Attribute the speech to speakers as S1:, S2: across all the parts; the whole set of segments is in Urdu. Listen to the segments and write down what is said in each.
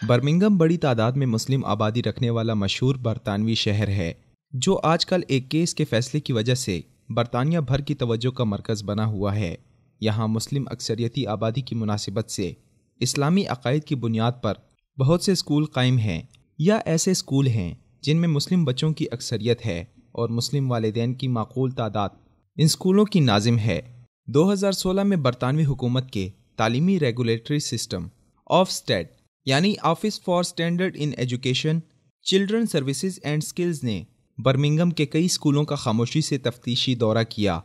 S1: برمنگھم بڑی تعداد میں مسلم آبادی رکھنے والا مشہور برطانوی شہر ہے جو آج کل ایک کیس کے فیصلے کی وجہ سے برطانیہ بھر کی توجہ کا مرکز بنا ہوا ہے۔ یہاں مسلم اکثریتی آبادی کی مناسبت سے اسلامی عقائد کی بنیاد پر بہت سے اسکول قائم ہیں یا ایسے اسکول ہیں جن میں مسلم بچوں کی اکثریت ہے اور مسلم والدین کی معقول تعداد ان اسکولوں کی ناظم ہے۔ 2016 میں برطانوی حکومت کے تعلیمی ریگولیٹری سسٹم آفسٹیڈ یعنی office for standard in education, children services and skills نے برمنگھم کے کئی اسکولوں کا خاموشی سے تفتیشی دورہ کیا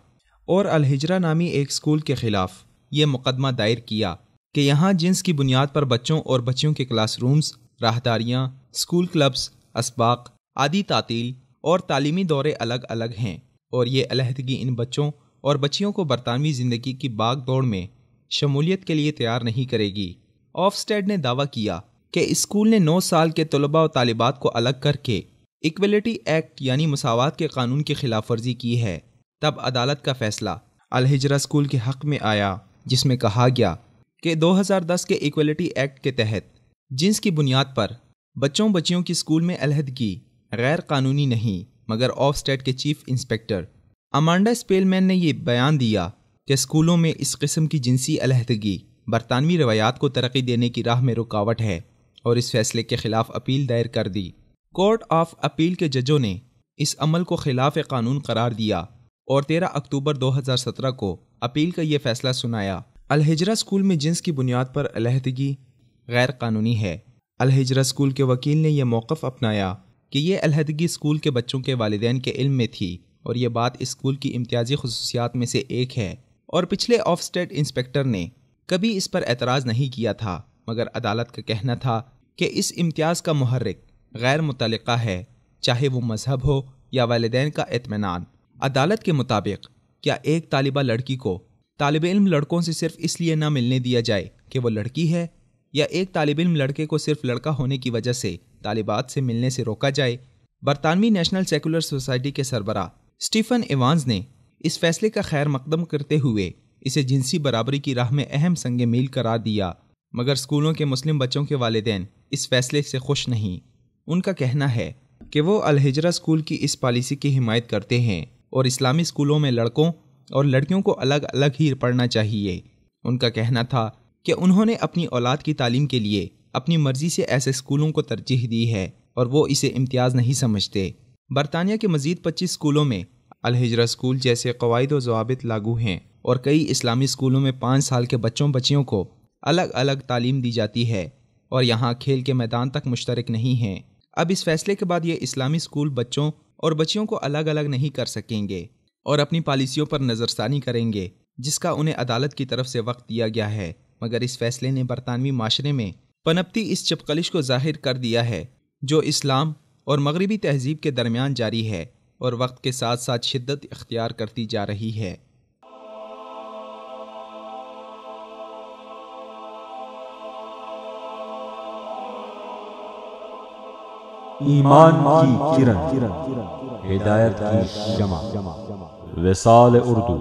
S1: اور الہجرہ نامی ایک اسکول کے خلاف یہ مقدمہ دائر کیا کہ یہاں جنس کی بنیاد پر بچوں اور بچیوں کے کلاس رومز، راہداریاں، اسکول کلبز، اسباق، عادی تعطیل اور تعلیمی دورے الگ الگ ہیں اور یہ علیحدگی ان بچوں اور بچیوں کو برطانوی زندگی کی باغ دوڑ میں شمولیت کے لیے تیار نہیں کرے گی۔ آفسٹیڈ نے دعویٰ کیا کہ اسکول نے 9 سال کے طلباء و طالبات کو الگ کر کے ایکویلٹی ایکٹ یعنی مساوات کے قانون کی خلاف ورزی کی ہے۔ تب عدالت کا فیصلہ الہجرہ اسکول کے حق میں آیا جس میں کہا گیا کہ 2010 کے ایکویلٹی ایکٹ کے تحت جنس کی بنیاد پر بچوں بچیوں کی اسکول میں علیحدگی غیر قانونی نہیں، مگر آفسٹیڈ کے چیف انسپکٹر امانڈا اسپیل مین نے یہ بیان دیا کہ اسکولوں میں اس قسم کی جنسی علیحدگی برطانوی روایات کو ترقی دینے کی راہ میں رکاوٹ ہے اور اس فیصلے کے خلاف اپیل دائر کر دی۔ کورٹ آف اپیل کے ججوں نے اس عمل کو خلاف قانون قرار دیا اور 13 اکتوبر 2017 کو اپیل کا یہ فیصلہ سنایا۔ الہجرہ اسکول میں جنس کی بنیاد پر علیحدگی غیر قانونی ہے۔ الہجرہ اسکول کے وکیل نے یہ موقف اپنایا کہ یہ علیحدگی اسکول کے بچوں کے والدین کے علم میں تھی اور یہ بات اسکول کی امتیازی خصوصیات میں سے ایک ہے، اور پچھلے آفسٹیڈ انسپکٹر نے کبھی اس پر اعتراض نہیں کیا تھا، مگر عدالت کا کہنا تھا کہ اس امتیاز کا محرک غیر متعلقہ ہے، چاہے وہ مذہب ہو یا والدین کا اطمینان۔ عدالت کے مطابق کیا ایک طالبہ لڑکی کو طالب علم لڑکوں سے صرف اس لیے نہ ملنے دیا جائے کہ وہ لڑکی ہے، یا ایک طالب علم لڑکے کو صرف لڑکا ہونے کی وجہ سے طالبات سے ملنے سے روکا جائے؟ برطانوی نیشنل سیکولر سوسائٹی کے سربراہ اسٹیفن ایوانز نے اس فیصلے کا خیر مقدم کرتے ہوئے اسے جنسی برابری کی راہ میں اہم سنگ میل قرار دیا، مگر اسکولوں کے مسلم بچوں کے والدین اس فیصلے سے خوش نہیں۔ ان کا کہنا ہے کہ وہ الہجرہ اسکول کی اس پالیسی کی حمایت کرتے ہیں اور اسلامی اسکولوں میں لڑکوں اور لڑکیوں کو الگ الگ ہی پڑھنا چاہیے۔ ان کا کہنا تھا کہ انہوں نے اپنی اولاد کی تعلیم کے لیے اپنی مرضی سے ایسے اسکولوں کو ترجیح دی ہے اور وہ اسے امتیاز نہیں سمجھتے۔ برطانیہ کے مزید 25 اسکولوں میں الہجرہ اسکول جیسے قواعد و ضوابط لاگو ہیں اور کئی اسلامی اسکولوں میں 5 سال کے بچوں بچیوں کو الگ الگ تعلیم دی جاتی ہے اور یہاں کھیل کے میدان تک مشترک نہیں ہیں۔ اب اس فیصلے کے بعد یہ اسلامی اسکول بچوں اور بچیوں کو الگ الگ نہیں کر سکیں گے اور اپنی پالیسیوں پر نظر ثانی کریں گے، جس کا انہیں عدالت کی طرف سے وقت دیا گیا ہے، مگر اس فیصلے نے برطانوی معاشرے میں پنپتی اس چپقلش کو ظاہر کر دیا ہے جو اسلام اور مغربی تہذیب کے درمیان جاری ہے اور وقت کے ساتھ ساتھ شدت اختیار کرتی جا رہی ہے۔
S2: ایمان کی کرن، ہدایت کی شمع، وصال اردو۔